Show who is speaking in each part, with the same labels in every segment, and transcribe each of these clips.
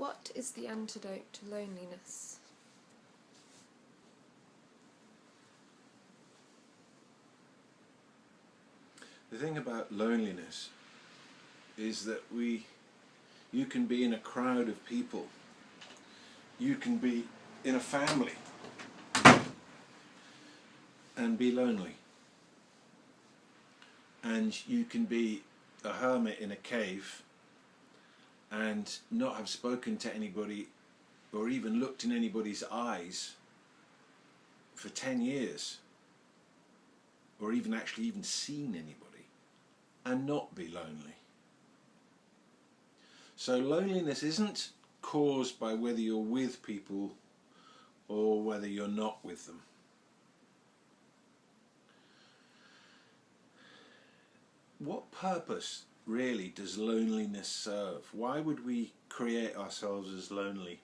Speaker 1: What is the antidote to loneliness?
Speaker 2: The thing about loneliness is that you can be in a crowd of people, you can be in a family and be lonely, and you can be a hermit in a cave and not have spoken to anybody or even looked in anybody's eyes for 10 years, or even seen anybody, and not be lonely. So loneliness isn't caused by whether you're with people or whether you're not with them. What purpose really does loneliness serve? Why would we create ourselves as lonely?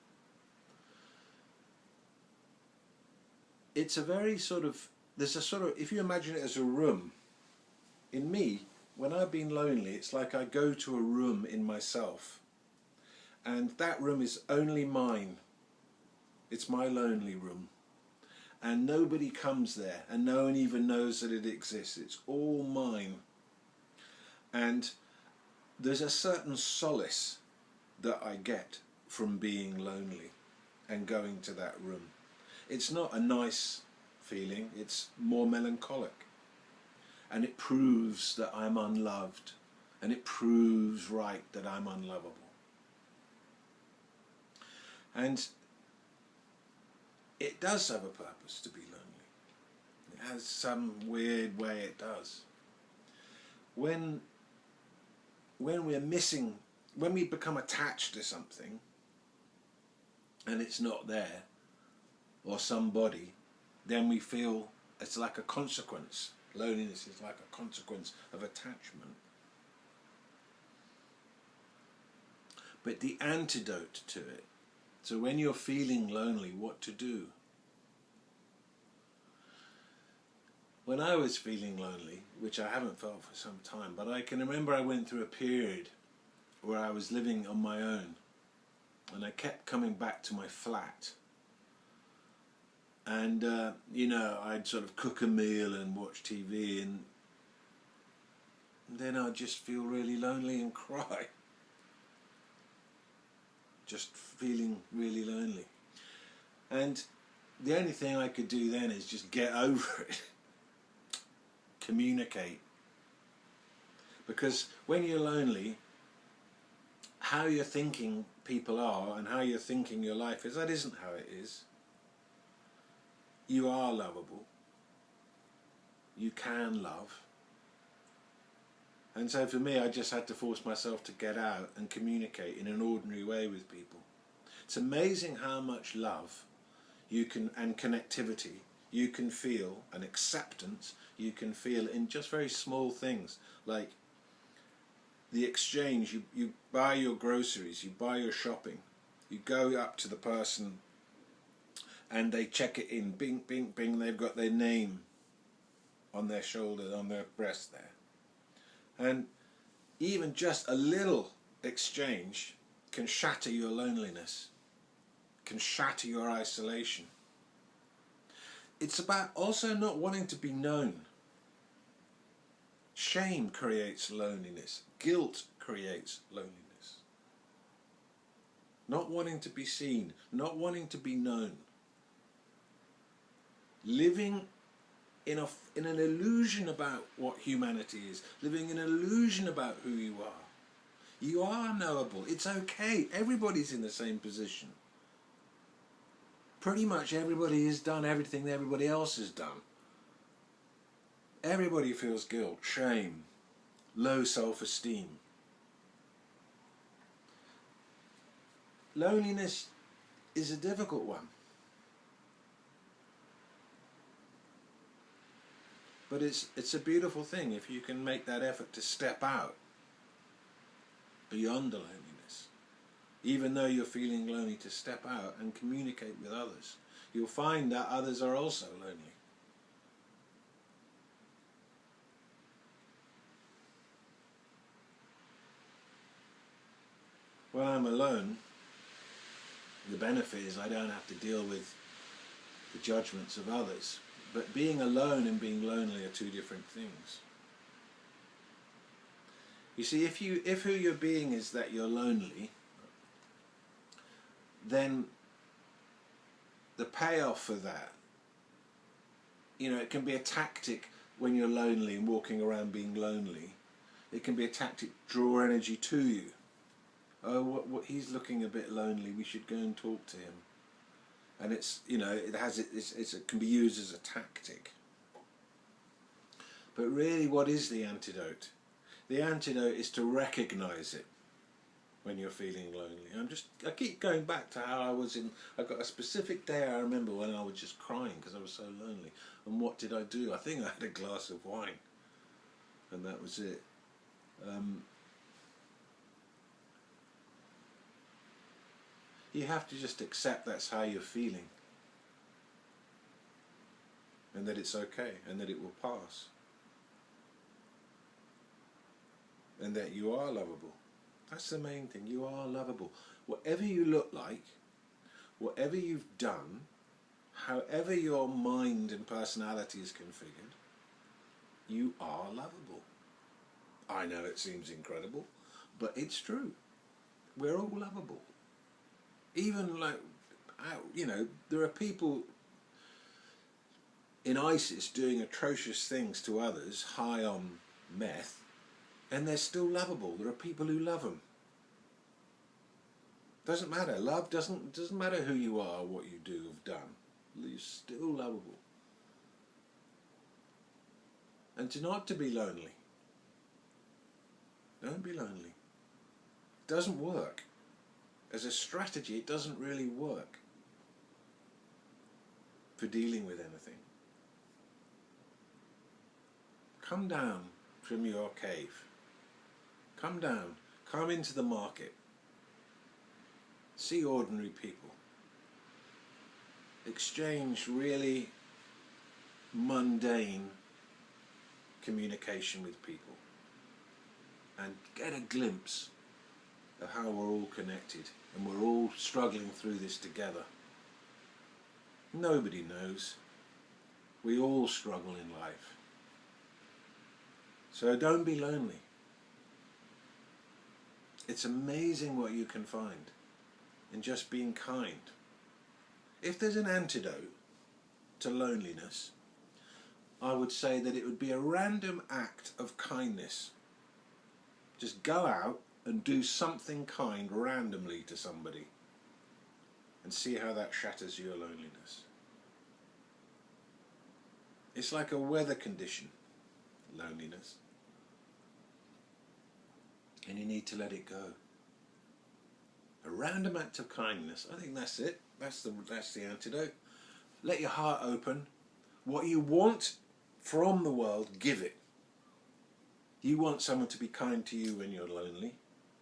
Speaker 2: It's a very if you imagine it as a room, in me, when I've been lonely, it's like I go to a room in myself, and that room is only mine. It's my lonely room, and nobody comes there, and no one even knows that it exists. It's all mine. And there's a certain solace that I get from being lonely and going to that room. It's not a nice feeling, it's more melancholic. And it proves that I'm unloved, and it proves right that I'm unlovable. And it does have a purpose to be lonely. It has some weird way it does. When we become attached to something and it's not there, or somebody, then we feel it's like a consequence. Loneliness is like a consequence of attachment. But the antidote to it, so when you're feeling lonely, what to do? When I was feeling lonely, which I haven't felt for some time, but I can remember I went through a period where I was living on my own, and I kept coming back to my flat. And, I'd sort of cook a meal and watch TV, and then I'd just feel really lonely and cry. Just feeling really lonely. And the only thing I could do then is just get over it. Communicate. Because when you're lonely, how you're thinking people are and how you're thinking your life is, that isn't how it is. You are lovable. You can love. And so for me, I just had to force myself to get out and communicate in an ordinary way with people. It's amazing how much love and connectivity you can feel, and acceptance you can feel in just very small things, like the exchange. You buy your groceries, you buy your shopping, you go up to the person and they check it in, bing, bing, bing, they've got their name on their shoulder, on their breast there. And even just a little exchange can shatter your loneliness, can shatter your isolation. It's about also not wanting to be known. Shame creates loneliness. Guilt creates loneliness. Not wanting to be seen, not wanting to be known. Living in an illusion about what humanity is. Living in an illusion about who you are. You are knowable. It's okay. Everybody's in the same position. Pretty much everybody has done everything that everybody else has done. Everybody feels guilt, shame, low self-esteem. Loneliness is a difficult one. But it's a beautiful thing if you can make that effort to step out beyond the loneliness. Even though you're feeling lonely, to step out and communicate with others. You'll find that others are also lonely. When I'm alone, The benefit is I don't have to deal with the judgments of others. But being alone and being lonely are two different things. You see, if who you're being is that you're lonely, then the payoff for that, it can be a tactic when you're lonely and walking around being lonely. It can be a tactic to draw energy to you. Oh, what he's looking a bit lonely. We should go and talk to him. And it can be used as a tactic. But really, what is the antidote? The antidote is to recognise it when you're feeling lonely. I keep going back to how I got a specific day I remember when I was just crying because I was so lonely. And what did I do? I think I had a glass of wine. And that was it. You have to just accept that's how you're feeling. And that it's okay. And that it will pass. And that you are lovable. That's the main thing. You are lovable. Whatever you look like, whatever you've done, however your mind and personality is configured, you are lovable. I know it seems incredible, but it's true. We're all lovable. Even there are people in ISIS doing atrocious things to others, high on meth, and they're still lovable. There are people who love them. Doesn't matter. Love doesn't matter who you are, what you do, have done. You're still lovable. And not to be lonely. Don't be lonely. It doesn't work. As a strategy, it doesn't really work for dealing with anything. Come down from your cave. Come down. Come into the market. See ordinary people. Exchange really mundane communication with people. And get a glimpse of how we're all connected and we're all struggling through this together. Nobody knows. We all struggle in life. So don't be lonely. It's amazing what you can find in just being kind. If there's an antidote to loneliness, I would say that it would be a random act of kindness. Just go out and do something kind randomly to somebody and see how that shatters your loneliness. It's like a weather condition, loneliness. And you need to let it go. A random act of kindness. I think that's it. That's the antidote. Let your heart open. What you want from the world, give it. You want someone to be kind to you when you're lonely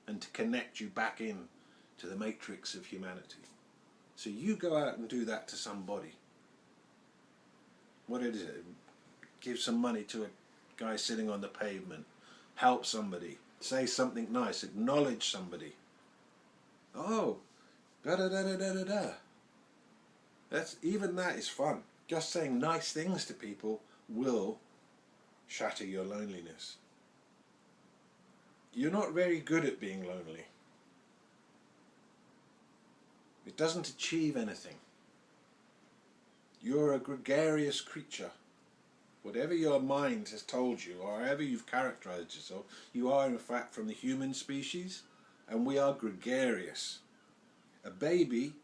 Speaker 2: and to connect you back in to the matrix of humanity. So you go out and do that to somebody. What is it? Give some money to a guy sitting on the pavement. Help somebody. Say something nice. Acknowledge somebody. Oh, da-da-da-da-da-da-da. Even that is fun. Just saying nice things to people will shatter your loneliness. You're not very good at being lonely. It doesn't achieve anything. You're a gregarious creature. Whatever your mind has told you, or however you've characterized yourself, you are in fact from the human species, and we are gregarious. A baby,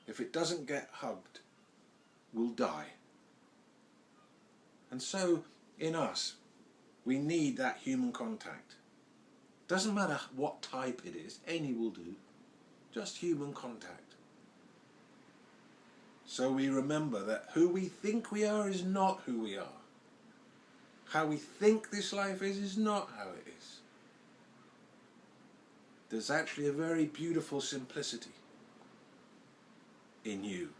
Speaker 2: if it doesn't get hugged, will die. And so, in us, we need that human contact. Doesn't matter what type it is, any will do. Just human contact. So we remember that who we think we are is not who we are. How we think this life is not how it is. There's actually a very beautiful simplicity in you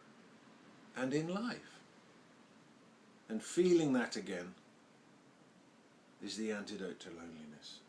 Speaker 2: and in life. And feeling that again is the antidote to loneliness.